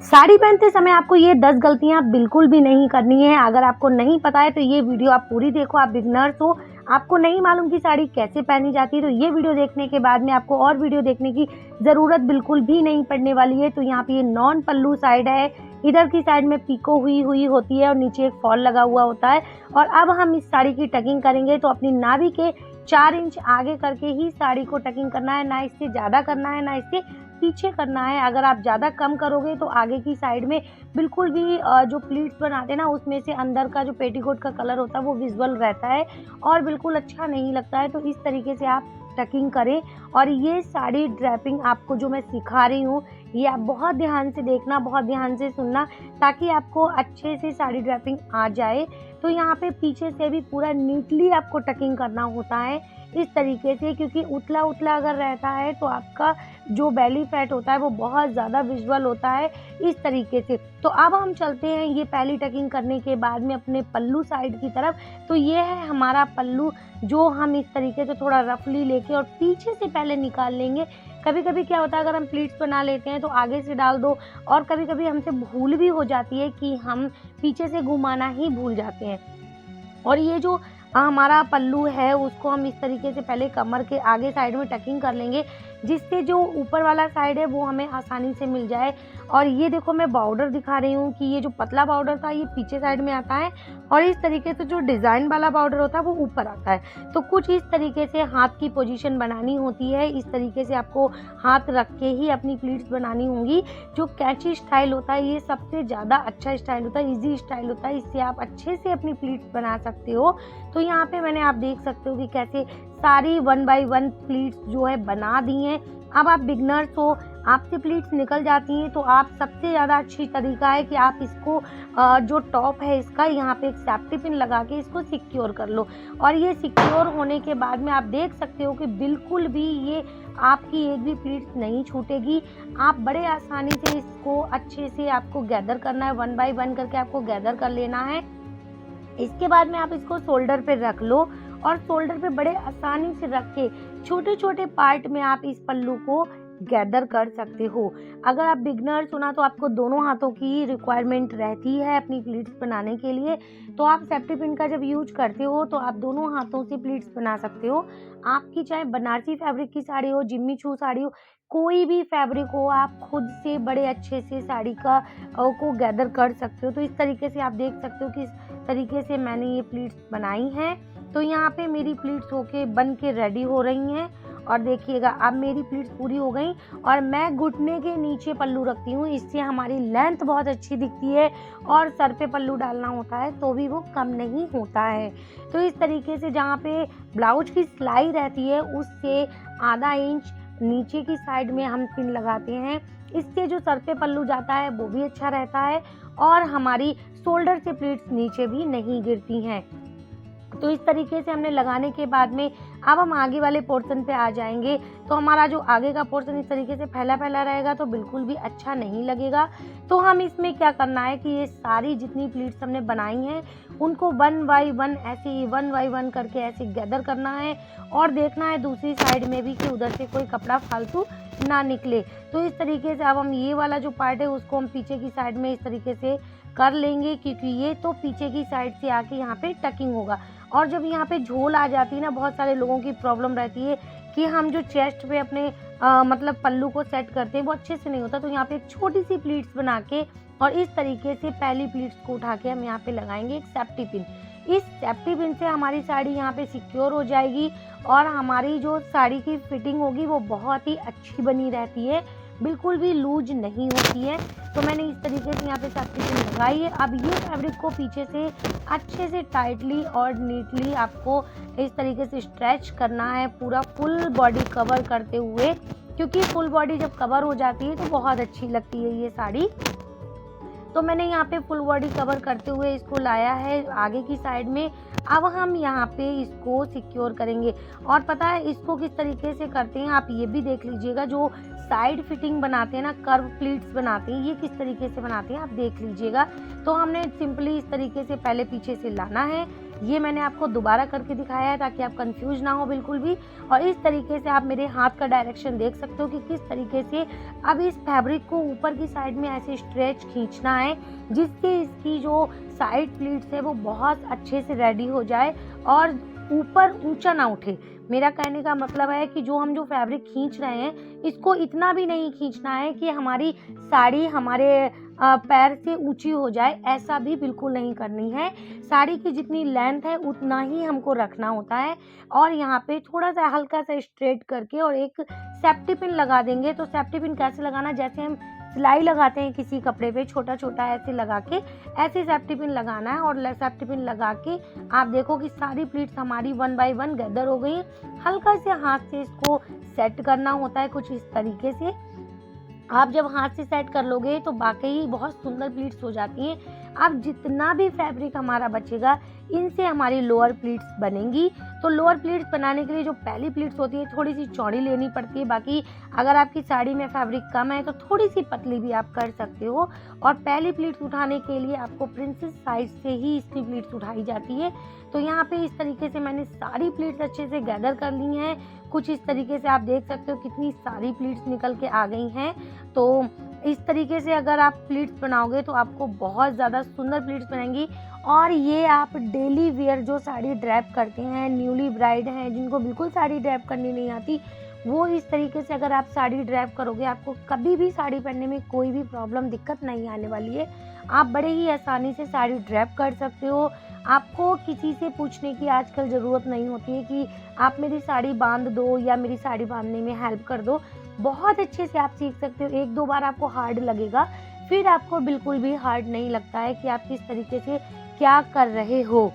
साड़ी पहनते समय आपको ये 10 गलतियाँ बिल्कुल भी नहीं करनी है। अगर आपको नहीं पता है तो ये वीडियो आप पूरी देखो। आप बिगिनर्स हो, आपको नहीं मालूम कि साड़ी कैसे पहनी जाती है, तो ये वीडियो देखने के बाद में आपको और वीडियो देखने की ज़रूरत बिल्कुल भी नहीं पड़ने वाली है। तो यहाँ पे ये नॉन पल्लू साइड है, इधर की साइड में पिको हुई होती है और नीचे एक फॉल लगा हुआ होता है। और अब हम इस साड़ी की टकिंग करेंगे, तो अपनी नाभि के 4 इंच आगे करके ही साड़ी को टकिंग करना है, ना इससे ज़्यादा करना है, ना इससे पीछे करना है। अगर आप ज़्यादा कम करोगे तो आगे की साइड में बिल्कुल भी जो प्लीट्स बनाते हैं ना, उसमें से अंदर का जो पेटीकोट का कलर होता है वो विजुअल रहता है और बिल्कुल अच्छा नहीं लगता है। तो इस तरीके से आप टकिंग करें। और ये साड़ी ड्रैपिंग आपको जो मैं सिखा रही हूँ, ये आप बहुत ध्यान से देखना, बहुत ध्यान से सुनना, ताकि आपको अच्छे से साड़ी ड्रैपिंग आ जाए। तो यहाँ पे पीछे से भी पूरा नीटली आपको टकिंग करना होता है इस तरीके से, क्योंकि उतला उतला अगर रहता है तो आपका जो बेली फैट होता है वो बहुत ज़्यादा विजुअल होता है इस तरीके से। तो अब हम चलते हैं ये पहली टकिंग करने के बाद में अपने पल्लू साइड की तरफ। तो ये है हमारा पल्लू, जो हम इस तरीके से थोड़ा रफली लेके और पीछे से पहले निकाल लेंगे। कभी कभी क्या होता है, अगर हम प्लीट्स बना लेते हैं तो आगे से डाल दो, और कभी कभी हमसे भूल भी हो जाती है कि हम पीछे से घुमाना ही भूल जाते हैं। और ये जो हमारा पल्लू है उसको हम इस तरीके से पहले कमर के आगे साइड में टकिंग कर लेंगे, जिससे जो ऊपर वाला साइड है वो हमें आसानी से मिल जाए। और ये देखो मैं बॉर्डर दिखा रही हूँ कि ये जो पतला बॉर्डर था ये पीछे साइड में आता है, और इस तरीके से जो डिज़ाइन वाला बॉर्डर होता है वो ऊपर आता है। तो कुछ इस तरीके से हाथ की पोजीशन बनानी होती है। इस तरीके से आपको हाथ रख के ही अपनी प्लीट्स बनानी होंगी। जो कैची स्टाइल होता है ये सबसे ज़्यादा अच्छा स्टाइल होता है, ईजी स्टाइल होता है, इससे आप अच्छे से अपनी प्लीट्स बना सकते हो। तो यहाँ पे मैंने आप देख सकते हो कि कैसे सारी 1 बाय 1 प्लीट्स जो है बना दी हैं। अब आप बिगनर्स हो, आपसे प्लीट्स निकल जाती हैं, तो आप सबसे ज़्यादा अच्छी तरीका है कि आप इसको जो टॉप है इसका यहाँ पे एक सेफ्टी पिन लगा के इसको सिक्योर कर लो। और ये सिक्योर होने के बाद में आप देख सकते हो कि बिल्कुल भी ये आपकी एक भी प्लीट्स नहीं छूटेगी। आप बड़े आसानी से इसको अच्छे से आपको गैदर करना है, 1 बाय 1 करके आपको गैदर कर लेना है। इसके बाद में आप इसको शोल्डर पे रख लो, और शोल्डर पे बड़े आसानी से रख के छोटे छोटे पार्ट में आप इस पल्लू को गैदर कर सकते हो। अगर आप बिगनर्स हो ना, तो आपको दोनों हाथों की रिक्वायरमेंट रहती है अपनी प्लीट्स बनाने के लिए। तो आप सेफ्टी पिन का जब यूज करते हो तो आप दोनों हाथों से प्लीट्स बना सकते हो। आपकी चाहे बनारसी फैब्रिक की साड़ी हो, जिम्मी चू साड़ी हो, कोई भी फैब्रिक हो, आप खुद से बड़े अच्छे से साड़ी का को गैदर कर सकते हो। तो इस तरीके से आप देख सकते हो कि इस तरीके से मैंने ये प्लीट्स बनाई हैं। तो यहाँ पे मेरी प्लीट्स होके बन के रेडी हो रही हैं, और देखिएगा अब मेरी प्लीट्स पूरी हो गई। और मैं घुटने के नीचे पल्लू रखती हूँ, इससे हमारी लेंथ बहुत अच्छी दिखती है, और सर पे पल्लू डालना होता है तो भी वो कम नहीं होता है। तो इस तरीके से जहाँ पे ब्लाउज की सिलाई रहती है उससे आधा इंच नीचे की साइड में हम पिन लगाते हैं। इससे जो सर पे पल्लू जाता है वो भी अच्छा रहता है, और हमारी शोल्डर से प्लीट्स नीचे भी नहीं गिरती हैं। तो इस तरीके से हमने लगाने के बाद में अब हम आगे वाले पोर्शन पे आ जाएंगे। तो हमारा जो आगे का पोर्शन इस तरीके से फैला फैला रहेगा तो बिल्कुल भी अच्छा नहीं लगेगा। तो हम इसमें क्या करना है कि ये सारी जितनी प्लीट्स हमने बनाई हैं उनको 1 बाय 1 ऐसे ही 1 बाय 1 करके ऐसे गैदर करना है, और देखना है दूसरी साइड में भी कि उधर से कोई कपड़ा फालतू ना निकले। तो इस तरीके से अब हम ये वाला जो पार्ट है उसको हम पीछे की साइड में इस तरीके से कर लेंगे, क्योंकि ये तो पीछे की साइड से आके यहाँ पे टकिंग होगा। और जब यहाँ पे झोल आ जाती है ना, बहुत सारे लोगों की प्रॉब्लम रहती है कि हम जो चेस्ट पे अपने मतलब पल्लू को सेट करते हैं वो अच्छे से नहीं होता। तो यहाँ पे एक छोटी सी प्लीट्स बना के और इस तरीके से पहली प्लीट्स को उठा के हम यहाँ पे लगाएंगे एक सेफ्टी पिन। इस सेफ्टी पिन से हमारी साड़ी यहाँ पे सिक्योर हो जाएगी, और हमारी जो साड़ी की फिटिंग होगी वो बहुत ही अच्छी बनी रहती है, बिल्कुल भी लूज नहीं होती है। तो मैंने इस तरीके से यहाँ पे सेफ्टी पिन लगाई है। अब ये फैब्रिक को पीछे से अच्छे से टाइटली और नीटली आपको इस तरीके से स्ट्रेच करना है, पूरा फुल बॉडी कवर करते हुए, क्योंकि फुल बॉडी जब कवर हो जाती है तो बहुत अच्छी लगती है ये साड़ी। तो मैंने यहाँ पे फुल बॉडी कवर करते हुए इसको लाया है आगे की साइड में। अब हम यहाँ पे इसको सिक्योर करेंगे, और पता है इसको किस तरीके से करते हैं आप ये भी देख लीजिएगा। जो साइड फिटिंग बनाते हैं ना, कर्व प्लीट्स बनाते हैं, ये किस तरीके से बनाते हैं आप देख लीजिएगा। तो हमने सिंपली इस तरीके से पहले पीछे से लाना है, ये मैंने आपको दोबारा करके दिखाया है ताकि आप कंफ्यूज ना हो बिल्कुल भी। और इस तरीके से आप मेरे हाथ का डायरेक्शन देख सकते हो कि किस तरीके से अब इस फैब्रिक को ऊपर की साइड में ऐसे स्ट्रेच खींचना है, जिससे इसकी जो साइड प्लीट्स है वो बहुत अच्छे से रेडी हो जाए और ऊपर ऊंचा ना उठे। मेरा कहने का मतलब है कि जो फैब्रिक खींच रहे हैं इसको इतना भी नहीं खींचना है कि हमारी साड़ी हमारे पैर से ऊंची हो जाए, ऐसा भी बिल्कुल नहीं करनी है। साड़ी की जितनी लेंथ है उतना ही हमको रखना होता है। और यहाँ पे थोड़ा सा हल्का सा स्ट्रेट करके और एक सेफ्टी पिन लगा देंगे। तो सेफ्टी पिन कैसे लगाना, जैसे हम सिलाई लगाते हैं किसी कपड़े पे छोटा छोटा ऐसे लगा के, ऐसे सेफ्टी पिन लगाना है। और सेफ्टी पिन लगा के आप देखो कि सारी प्लीट्स हमारी 1 बाय 1 गैदर हो गई। हल्का से हाथ से इसको सेट करना होता है कुछ इस तरीके से। आप जब हाथ से सेट कर लोगे तो वाकई बहुत सुंदर प्लीट्स हो जाती हैं। अब जितना भी फैब्रिक हमारा बचेगा इनसे हमारी लोअर प्लीट्स बनेंगी। तो लोअर प्लीट्स बनाने के लिए जो पहली प्लीट्स होती है थोड़ी सी चौड़ी लेनी पड़ती है। बाकी अगर आपकी साड़ी में फैब्रिक कम है तो थोड़ी सी पतली भी आप कर सकते हो। और पहली प्लीट्स उठाने के लिए आपको प्रिंसेस साइज से ही इसकी प्लीट्स उठाई जाती है। तो यहाँ पे इस तरीके से मैंने सारी प्लीट्स अच्छे से गैदर कर ली हैं। कुछ इस तरीके से आप देख सकते हो कितनी सारी प्लीट्स निकल के आ गई हैं। तो इस तरीके से अगर आप प्लीट्स बनाओगे तो आपको बहुत ज़्यादा सुंदर प्लीट्स बनेंगी। और ये आप डेली वेयर जो साड़ी ड्रैप करते हैं, न्यूली ब्राइड हैं जिनको बिल्कुल साड़ी ड्रैप करनी नहीं आती, वो इस तरीके से अगर आप साड़ी ड्रैप करोगे आपको कभी भी साड़ी पहनने में कोई भी प्रॉब्लम दिक्कत नहीं आने वाली है। आप बड़े ही आसानी से साड़ी ड्रैप कर सकते हो। आपको किसी से पूछने की आजकल ज़रूरत नहीं होती है कि आप मेरी साड़ी बांध दो या मेरी साड़ी बांधने में हेल्प कर दो। बहुत अच्छे से आप सीख सकते हो। 1-2 बार आपको हार्ड लगेगा, फिर आपको बिल्कुल भी हार्ड नहीं लगता है कि आप किस तरीके से क्या कर रहे हो।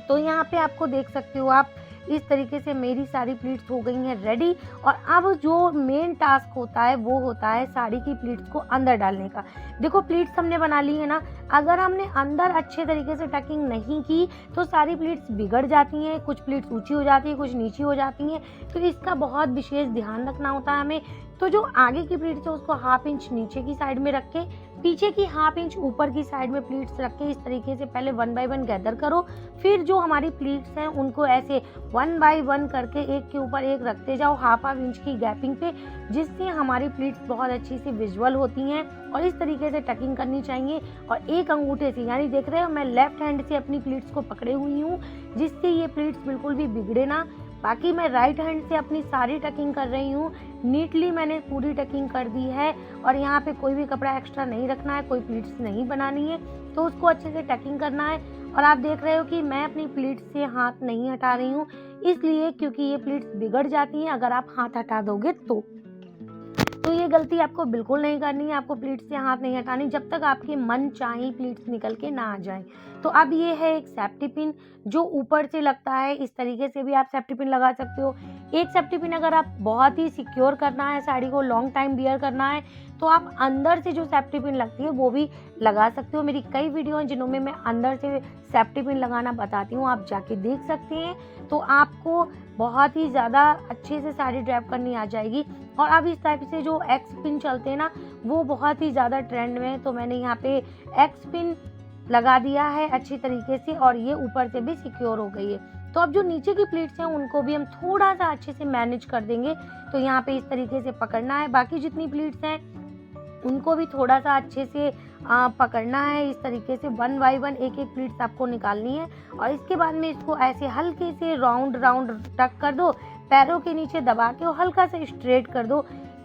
तो यहाँ पे आपको देख सकते हो आप इस तरीके से मेरी सारी प्लीट्स हो गई हैं रेडी। और अब जो मेन टास्क होता है वो होता है साड़ी की प्लीट्स को अंदर डालने का। देखो प्लीट्स हमने बना ली है ना, अगर हमने अंदर अच्छे तरीके से टकिंग नहीं की तो सारी प्लीट्स बिगड़ जाती हैं। कुछ प्लीट्स ऊंची हो जाती है, कुछ नीची हो जाती हैं। तो इसका बहुत विशेष ध्यान रखना होता है हमें। तो जो आगे की प्लीट्स है उसको 1/2 इंच नीचे की साइड में रख के, पीछे की 1/2 इंच ऊपर की साइड में प्लीट्स रख के इस तरीके से पहले 1 बाय 1 गैदर करो। फिर जो हमारी प्लीट्स हैं उनको ऐसे 1 बाय 1 करके एक के ऊपर एक रखते जाओ 1/2 इंच की गैपिंग पे, जिससे हमारी प्लीट्स बहुत अच्छी सी विजुअल होती हैं। और इस तरीके से टकिंग करनी चाहिए। और एक अंगूठे से, यानी देख रहे हो मैं लेफ्ट हैंड से अपनी प्लीट्स को पकड़े हुई हूँ, जिससे ये प्लीट्स बिल्कुल भी बिगड़े ना। बाकी मैं राइट हैंड से अपनी सारी टकिंग कर रही हूँ। नीटली मैंने पूरी टकिंग कर दी है। और यहाँ पे कोई भी कपड़ा एक्स्ट्रा नहीं रखना है, कोई प्लीट्स नहीं बनानी है, तो उसको अच्छे से टकिंग करना है। और आप देख रहे हो कि मैं अपनी प्लीट्स से हाथ नहीं हटा रही हूँ, इसलिए क्योंकि ये प्लीट्स बिगड़ जाती हैं अगर आप हाथ हटा दोगे तो ये गलती आपको बिल्कुल नहीं करनी है। आपको प्लीट्स से हाथ नहीं हटानी जब तक आपके मन चाही प्लीट्स निकल के ना आ जाए। तो अब ये है एक सेफ्टी पिन जो ऊपर से लगता है। इस तरीके से भी आप सेफ्टी पिन लगा सकते हो। एक सेफ्टी पिन अगर आप बहुत ही सिक्योर करना है, साड़ी को लॉन्ग टाइम वियर करना है, तो आप अंदर से जो सेफ्टी पिन लगती है वो भी लगा सकते हो। मेरी कई वीडियो हैं जिनमें मैं अंदर से सेफ्टी पिन लगाना बताती हूँ, आप जाके देख सकते हैं। तो आपको बहुत ही ज़्यादा अच्छे से साड़ी ड्रैप करनी आ जाएगी। और अब इस टाइप से जो एक्स पिन चलते हैं ना, वो बहुत ही ज़्यादा ट्रेंड में है। तो मैंने यहाँ पे एक्स पिन लगा दिया है अच्छी तरीके से, और ये ऊपर से भी सिक्योर हो गई है। तो अब जो नीचे की प्लीट्स हैं उनको भी हम थोड़ा सा अच्छे से मैनेज कर देंगे। तो यहाँ पे इस तरीके से पकड़ना है। बाकी जितनी प्लीट्स हैं उनको भी थोड़ा सा अच्छे से पकड़ना है। इस तरीके से 1 बाय 1 एक एक प्लीट्स आपको निकालनी है। और इसके बाद में इसको ऐसे हल्के से राउंड टक कर दो, पैरों के नीचे दबा के और हल्का से स्ट्रेट कर दो।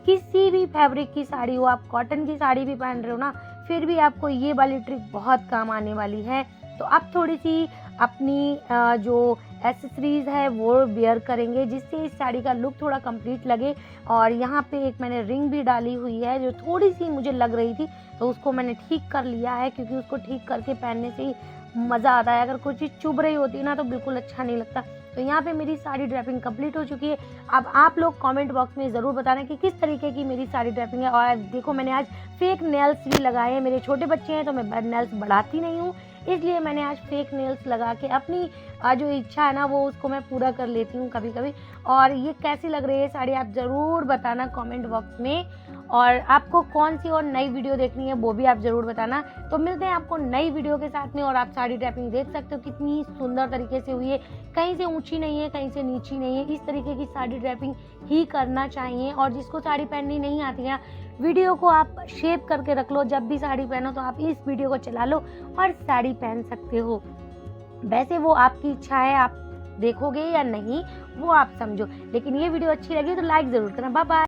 किसी भी फैब्रिक की साड़ी हो, आप कॉटन की साड़ी भी पहन रहे हो ना, फिर भी आपको ये वाली ट्रिक बहुत काम आने वाली है। तो अब थोड़ी सी अपनी जो एसेसरीज है वो वेयर करेंगे, जिससे इस साड़ी का लुक थोड़ा कंप्लीट लगे। और यहाँ पे एक मैंने रिंग भी डाली हुई है जो थोड़ी सी मुझे लग रही थी, तो उसको मैंने ठीक कर लिया है, क्योंकि उसको ठीक करके पहनने से ही मज़ा आता है। अगर कोई चीज़ चुभ रही होती है ना तो बिल्कुल अच्छा नहीं लगता। तो यहाँ पे मेरी साड़ी ड्रैपिंग कंप्लीट हो चुकी है। अब आप लोग कमेंट बॉक्स में ज़रूर बताना कि किस तरीके की मेरी साड़ी ड्रैपिंग है। और देखो मैंने आज फेक नेल्स भी लगाए हैं। मेरे छोटे बच्चे हैं तो मैं नेल्स बढ़ाती नहीं हूँ, इसलिए मैंने आज फेक नेल्स लगा के अपनी जो इच्छा है ना वो उसको मैं पूरा कर लेती हूँ कभी कभी। और ये कैसी लग रही है साड़ी आप ज़रूर बताना कमेंट बॉक्स में। और आपको कौन सी और नई वीडियो देखनी है वो भी आप ज़रूर बताना। तो मिलते हैं आपको नई वीडियो के साथ में। और आप साड़ी ड्रैपिंग देख सकते हो कितनी सुंदर तरीके से हुई है, कहीं से ऊंची नहीं है, कहीं से नीची नहीं है। इस तरीके की साड़ी ड्रैपिंग ही करना चाहिए। और जिसको साड़ी पहननी नहीं आती है, वीडियो को आप शेप करके रख लो, जब भी साड़ी पहनो तो आप इस वीडियो को चला लो और साड़ी पहन सकते हो। वैसे वो आपकी इच्छा है, आप देखोगे या नहीं वो आप समझो, लेकिन ये वीडियो अच्छी लगी तो लाइक ज़रूर करना। Bye bye.